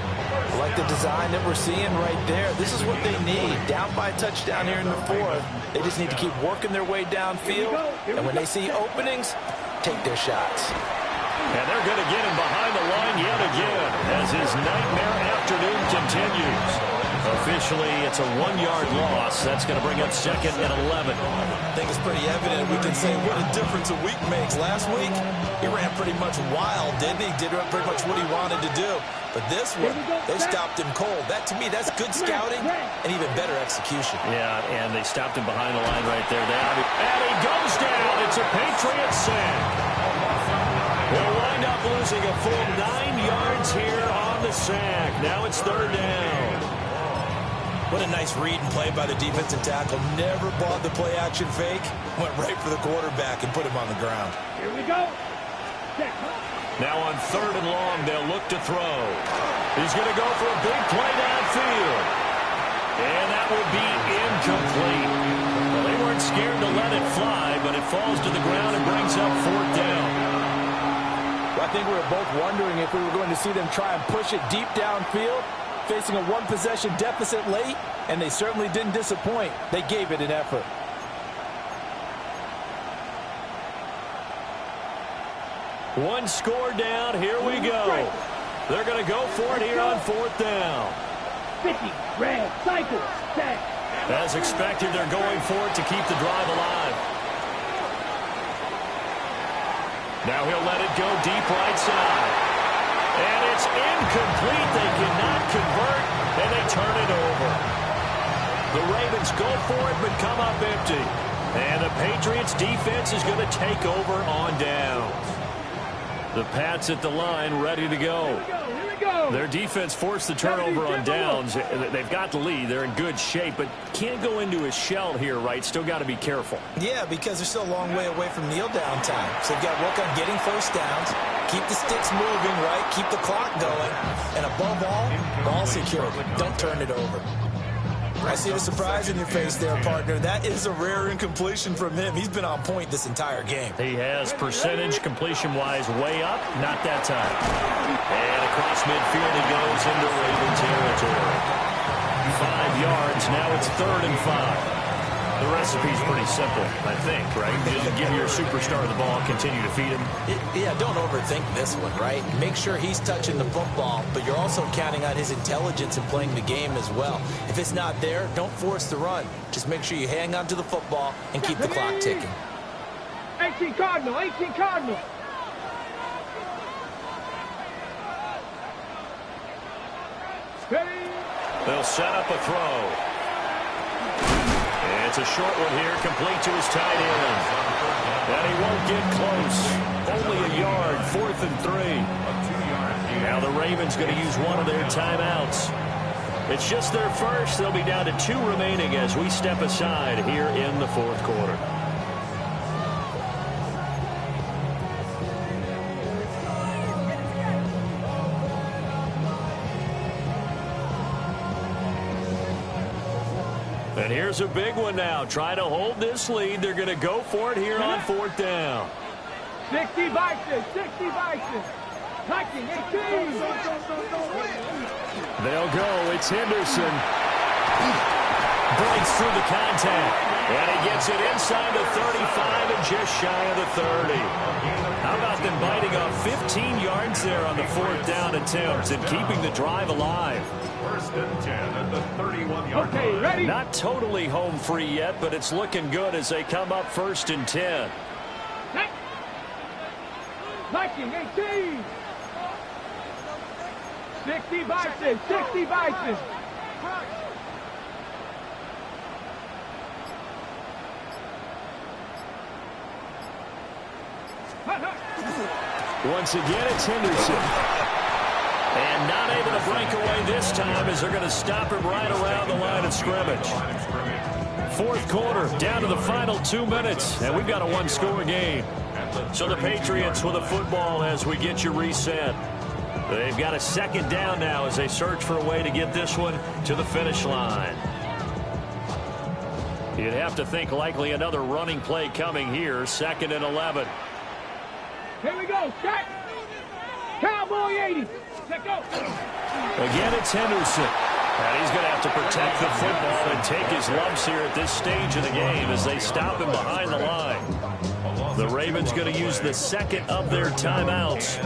I like the design that we're seeing right there. This is what they need. Down by a touchdown here in the fourth. They just need to keep working their way downfield. And when they see openings, take their shots. And they're going to get him behind the line yet again as his nightmare afternoon continues. Officially, it's a 1-yard loss. That's going to bring up 2nd and 11. I think it's pretty evident. We can say what a difference a week makes. Last week, he ran pretty much wild, didn't he? Did pretty much what he wanted to do. But this one, they stopped him cold. That, to me, that's good scouting and even better execution. Yeah, and they stopped him behind the line right there. And he goes down. It's a Patriots sack. They'll wind up losing a full 9 yards here on the sack. Now it's 3rd down. What a nice read and play by the defensive tackle. Never bought the play-action fake. Went right for the quarterback and put him on the ground. Here we go. Now on 3rd and long, they'll look to throw. He's going to go for a big play downfield. And that will be incomplete. Well, they weren't scared to let it fly, but it falls to the ground and brings up 4th down. I think we were both wondering if we were going to see them try and push it deep downfield, facing a one-possession deficit late, and they certainly didn't disappoint. They gave it an effort. One score down. Here we go. They're going to go for it here on 4th down. 50, red, cycle, set. As expected, they're going for it to keep the drive alive. Now he'll let it go deep right side. And it's incomplete. They cannot convert, and they turn it over. The Ravens go for it, but come up empty. And the Patriots defense is going to take over on downs. The Pats at the line, ready to go. Here we go. Their defense forced the turnover on downs. They've got the lead. They're in good shape, but can't go into a shell here, right? Still got to be careful. Yeah, because they're still a long way away from kneel down time. So they've got to work on getting first downs, keep the sticks moving, right? Keep the clock going. And above all, ball security. Don't turn it over. I see the surprise in your face there, partner. That is a rare incompletion from him. He's been on point this entire game. He has percentage completion-wise way up. Not that time. And across midfield he goes into Raven territory. 5 yards. Now it's 3rd and 5. The recipe's pretty simple, I think, right? Just give your superstar the ball, continue to feed him. Yeah, don't overthink this one, right? Make sure he's touching the football, but you're also counting on his intelligence in playing the game as well. If it's not there, don't force the run. Just make sure you hang on to the football and keep the clock ticking. 18 Cardinal, 18 Cardinal. Ready? They'll set up a throw. It's a short one here, complete to his tight end. And he won't get close. Only a yard, 4th and 3. Now the Ravens going to use one of their timeouts. It's just their first. They'll be down to 2 remaining as we step aside here in the 4th quarter. And here's a big one now. Trying to hold this lead. They're going to go for it here on 4th down. 60 Vikings, 60 Vikings. Viking, 18. They'll go. It's Henderson. Breaks through the contact. And he gets it inside the 35 and just shy of the 30. How about them biting off 15 yards there on the 4th down attempt and keeping the drive alive? 1st and 10 at the 31-yard line. Okay, ready? Not totally home free yet, but it's looking good as they come up 1st and 10. Viking, 18. 60 Vikings, 60 Vikings. Once again, it's Henderson. And not able to break away this time as they're going to stop him right around the line of scrimmage. 4th quarter, down to the final 2 minutes, and we've got a 1-score game. So the Patriots with a football as we get you reset. They've got a 2nd down now as they search for a way to get this one to the finish line. You'd have to think likely another running play coming here. 2nd and 11. Here we go. Set. Cowboy 80. Set go. Again, it's Henderson. And he's going to have to protect the football and take his lumps here at this stage of the game as they stop him behind the line. The Ravens going to use the 2nd of their timeouts.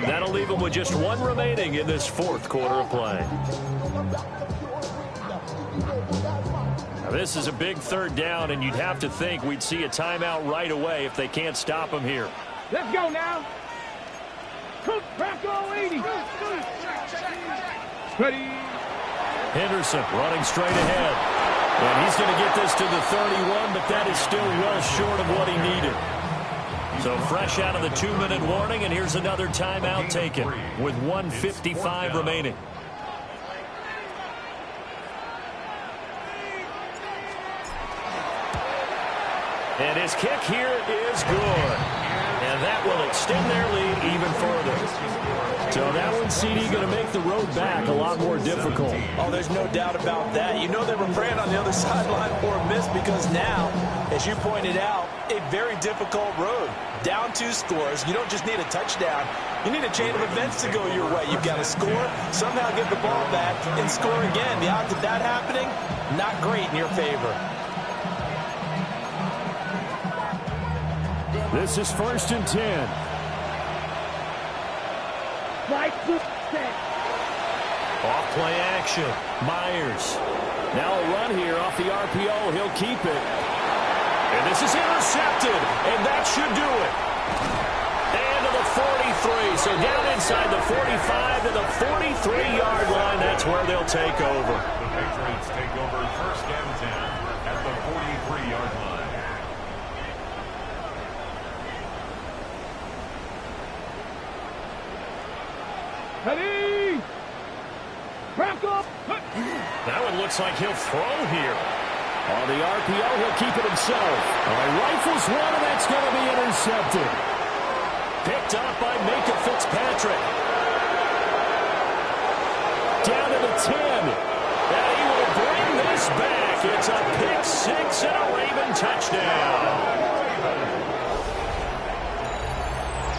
That'll leave them with just 1 remaining in this 4th quarter of play. Now, this is a big 3rd down, and you'd have to think we'd see a timeout right away if they can't stop him here. Let's go now. Cook Bronco 80. Ready. Henderson running straight ahead. And he's going to get this to the 31, but that is still well short of what he needed. So fresh out of the 2-minute warning, and here's another timeout taken with 1:55 remaining. And his kick here is good. And that will extend their lead even further. So that one, CD, going to make the road back a lot more difficult. Oh, there's no doubt about that. You know they were praying on the other sideline for a miss because now, as you pointed out, a very difficult road. Down 2 scores. You don't just need a touchdown. You need a chain of events to go your way. You've got to score, somehow get the ball back, and score again. The odds of that happening, not great in your favor. This is 1st and 10. Off play action. Myers. Now a run here off the RPO. He'll keep it. And this is intercepted. And that should do it. And to the 43. So down inside the 45 to the 43-yard line. That's where they'll take over. The Patriots take over 1st and 10 at the 43-yard line. Ready! Bronco! That one looks like he'll throw here. On the RPO, he'll keep it himself. Rifles one, and that's going to be intercepted. Picked up by Minkah Fitzpatrick. Down to the 10. And he will bring this back. It's a pick 6 and a Raven touchdown.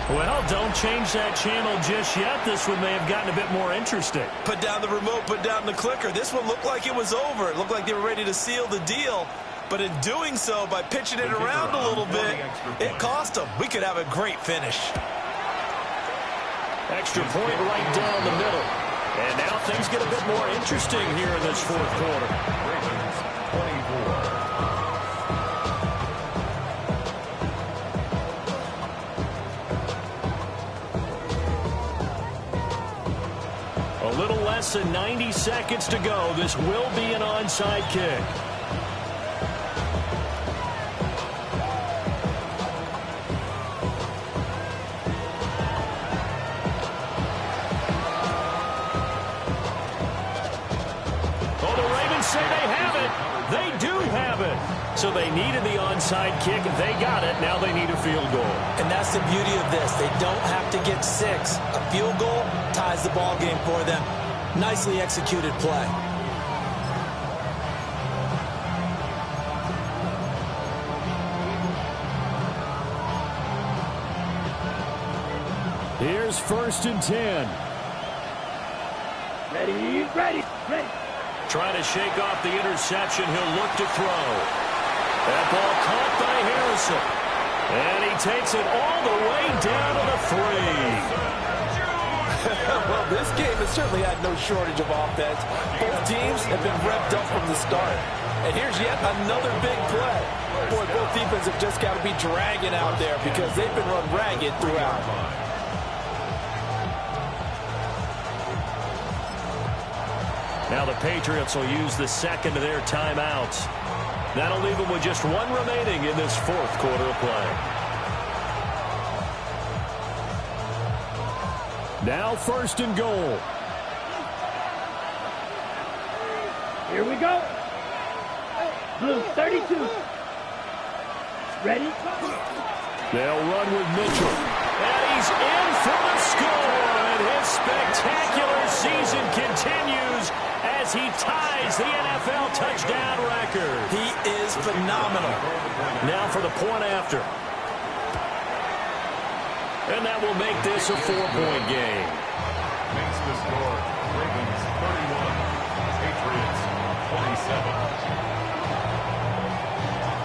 Well, don't change that channel just yet. This one may have gotten a bit more interesting. Put down the remote, put down the clicker. This one looked like it was over. It looked like they were ready to seal the deal. But in doing so, by pitching it around a little bit, it cost them. We could have a great finish. Extra point right down the middle. And now things get a bit more interesting here in this 4th quarter. Ravens 24. A little less than 90 seconds to go. This will be an onside kick. Oh, the Ravens say they have it. They do have it. So they needed the onside kick. They got it. Now they need a field goal. And that's the beauty of this. They don't have to get 6. A field goal ties the ball game for them. Nicely executed play. Here's 1st and 10. Ready, ready, ready. Trying to shake off the interception. He'll look to throw. That ball caught by Harrison. And he takes it all the way down to the 3. Well, this game has certainly had no shortage of offense. Both teams have been revved up from the start. And here's yet another big play. Boy, both defenses have just got to be dragging out there because they've been run ragged throughout. Now the Patriots will use the 2nd of their timeouts. That'll leave them with just 1 remaining in this 4th quarter of play. Now 1st and goal. Here we go. Blue 32. Ready? They'll run with Mitchell. And he's in for the score. And his spectacular season continues as he ties the NFL touchdown record. He is phenomenal. Now for the point after. And that will make this a 4-point game. Makes the score Ravens 31, Patriots 27.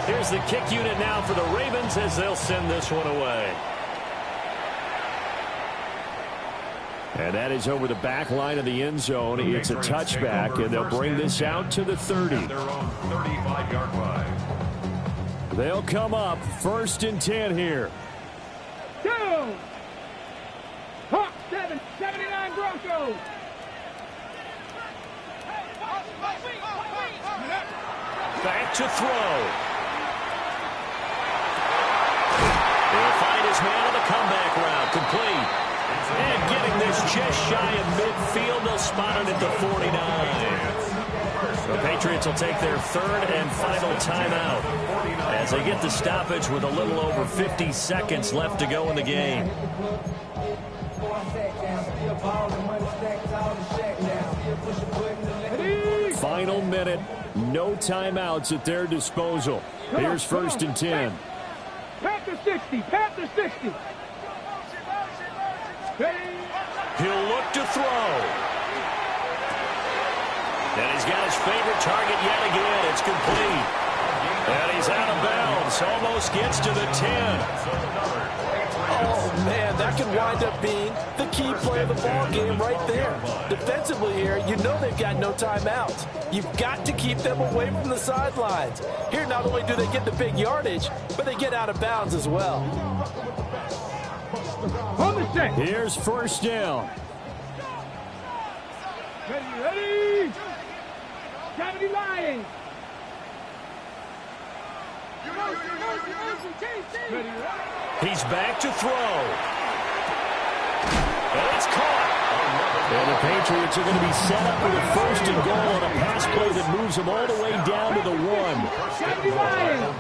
Here's the kick unit now for the Ravens as they'll send this one away. And that is over the back line of the end zone. It's a touchback, and they'll bring this out to the 30. Their own 35-yard line. They'll come up 1st and 10 here. 2. Hawk 7, 79 Broncos. Back to throw. He'll find his man on the comeback route. Complete. And getting this just shy of midfield. They'll spot it at the 49. The Patriots will take their 3rd and final timeout as they get the stoppage with a little over 50 seconds left to go in the game. Final minute. No timeouts at their disposal. Here's 1st and 10. Panther 60. Panther 60. He'll look to throw. And he's got his favorite target yet again. It's complete. And he's out of bounds. Almost gets to the 10. Oh, man, that could wind up being the key play of the ball game right there. Defensively here, you know they've got no timeouts. You've got to keep them away from the sidelines. Here, not only do they get the big yardage, but they get out of bounds as well. On the set. Here's 1st down. Ready. 70 Lions. He's back to throw. And it's caught. And the Patriots are going to be set up with a 1st and goal on a pass play that moves them all the way down to the 1. 70 Lions.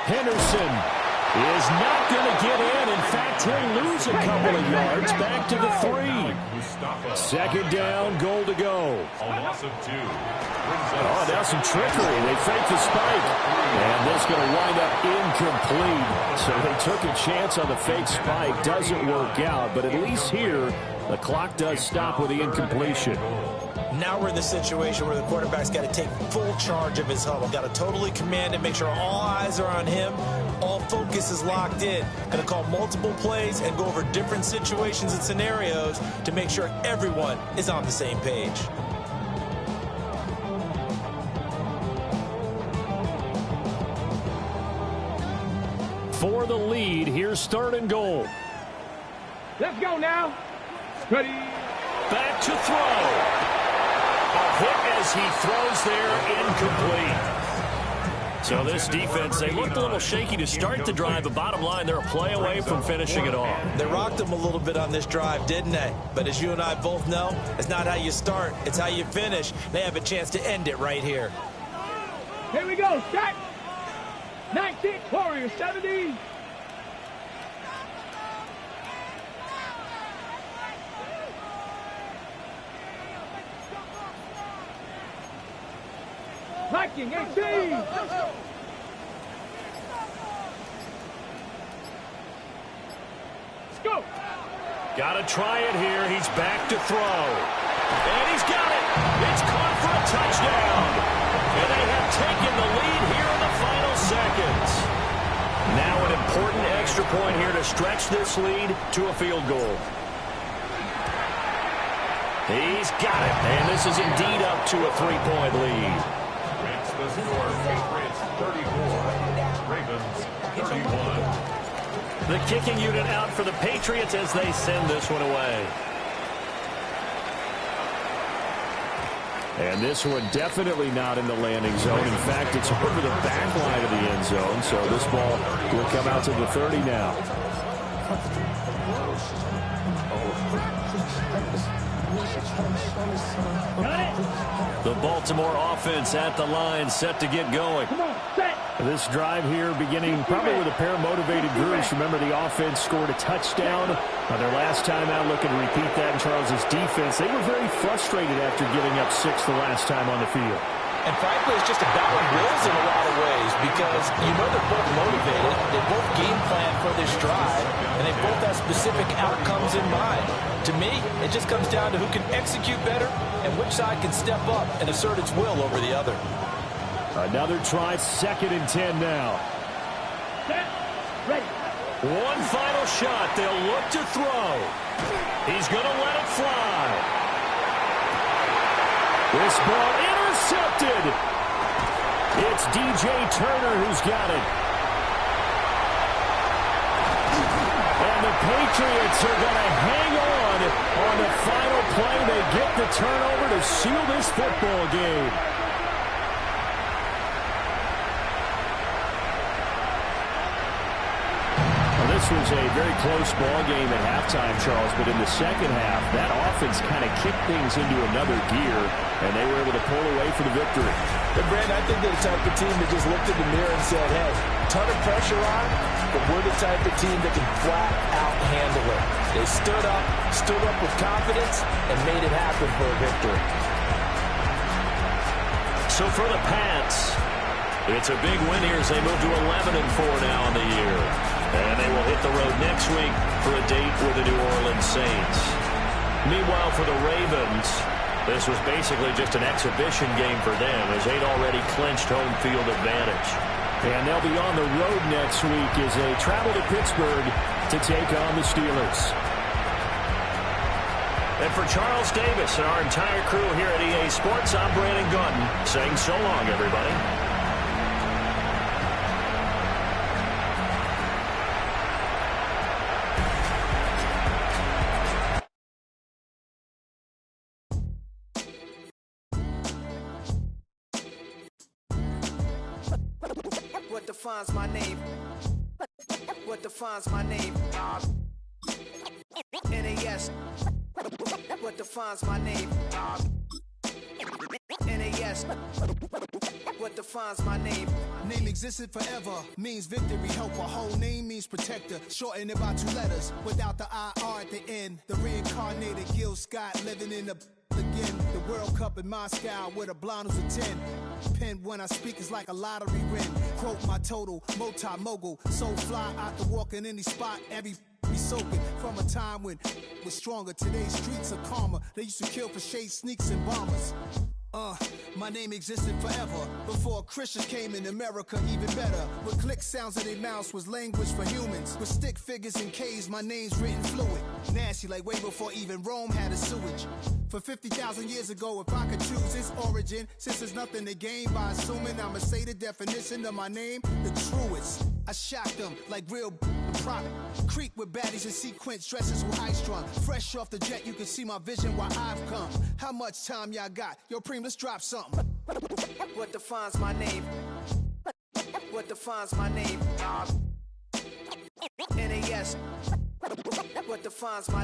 Henderson is not going to get in. In fact, he'll lose a couple of yards back to the 3. 2nd down, goal to go. A loss of 2. Oh, now some trickery. They fake the spike. And this is going to wind up incomplete. So they took a chance on the fake spike. Doesn't work out. But at least here, the clock does stop with the incompletion. Now we're in the situation where the quarterback's got to take full charge of his huddle. Got to totally command it, make sure all eyes are on him. All focus is locked in. Going to call multiple plays and go over different situations and scenarios to make sure everyone is on the same page. For the lead, here's 3rd and goal. Let's go now. Ready. Back to throw. A hit as he throws there, incomplete. So this defense, they looked a little shaky to start the drive, but bottom line, they're a play away from finishing it off. They rocked them a little bit on this drive, didn't they? But as you and I both know, it's not how you start, it's how you finish. They have a chance to end it right here. Here we go. Start. 19 Warriors 70. Viking 18. Let's go. Got to try it here. He's back to throw. And he's got it. It's caught for a touchdown. And they have taken the lead here in the final seconds. Now an important extra point here to stretch this lead to a field goal. He's got it. And this is indeed up to a 3-point lead. Makes the score Patriots 34, Ravens 31. The kicking unit out for the Patriots as they send this one away. And this one definitely not in the landing zone. In fact, it's over the back line of the end zone. So this ball will come out to the 30 now. The Baltimore offense at the line, set to get going. Come on, set. This drive here beginning probably with a pair of motivated groups. Remember, the offense scored a touchdown on their last time out, looking to repeat that in Charles's defense. They were very frustrated after giving up 6 the last time on the field. And frankly, it's just a battle of wills in a lot of ways because you know they're both motivated, they both game plan for this drive, and they both have specific outcomes in mind. To me, it just comes down to who can execute better and which side can step up and assert its will over the other. Another try, 2nd and 10 now. Set. Ready. One final shot. They'll look to throw. He's going to let it fly. This ball intercepted. It's DJ Turner who's got it. And the Patriots are going to hang on the final play. They get the turnover to seal this football game. This was a very close ball game at halftime, Charles, but in the second half, that offense kind of kicked things into another gear, and they were able to pull away for the victory. But, Brandon, I think they're the type of team that just looked in the mirror and said, hey, ton of pressure on, but we're the type of team that can flat out handle it. They stood up with confidence, and made it happen for a victory. So for the Pats, it's a big win here as they move to 11-4 now in the year. And they will hit the road next week for a date with the New Orleans Saints. Meanwhile, for the Ravens, this was basically just an exhibition game for them as they'd already clinched home field advantage. And they'll be on the road next week as they travel to Pittsburgh to take on the Steelers. And for Charles Davis and our entire crew here at EA Sports, I'm Brandon Gaudin saying so long, everybody. What defines my name? What defines my name? NAS. What defines my name? NAS. What defines my name? Name existed forever, means victory, help. A whole name means protector, shorten it by 2 letters, without the IR at the end. The reincarnated Gil Scott living in the again. The World Cup in Moscow with a blonde who's a 10. Pen when I speak is like a lottery win. Quote my total, multi-mogul, so fly out to walk in any spot, every be soaking from a time when was stronger. Today's streets are calmer. They used to kill for shade sneaks and bombers. My name existed forever before Christians came in America, even better. With click sounds in their mouths was language for humans. With stick figures and K's, my name's written fluid. Nasty like way before even Rome had a sewage. For 50,000 years ago, if I could choose its origin, since there's nothing to gain by assuming, I'ma say the definition of my name, the truest. I shocked them like real product. Creek with baddies and sequence dresses with high strung. Fresh off the jet, you can see my vision where I've come. How much time y'all got? Yo, Preem, let's drop something. What defines my name? What defines my name? NAS. What defines my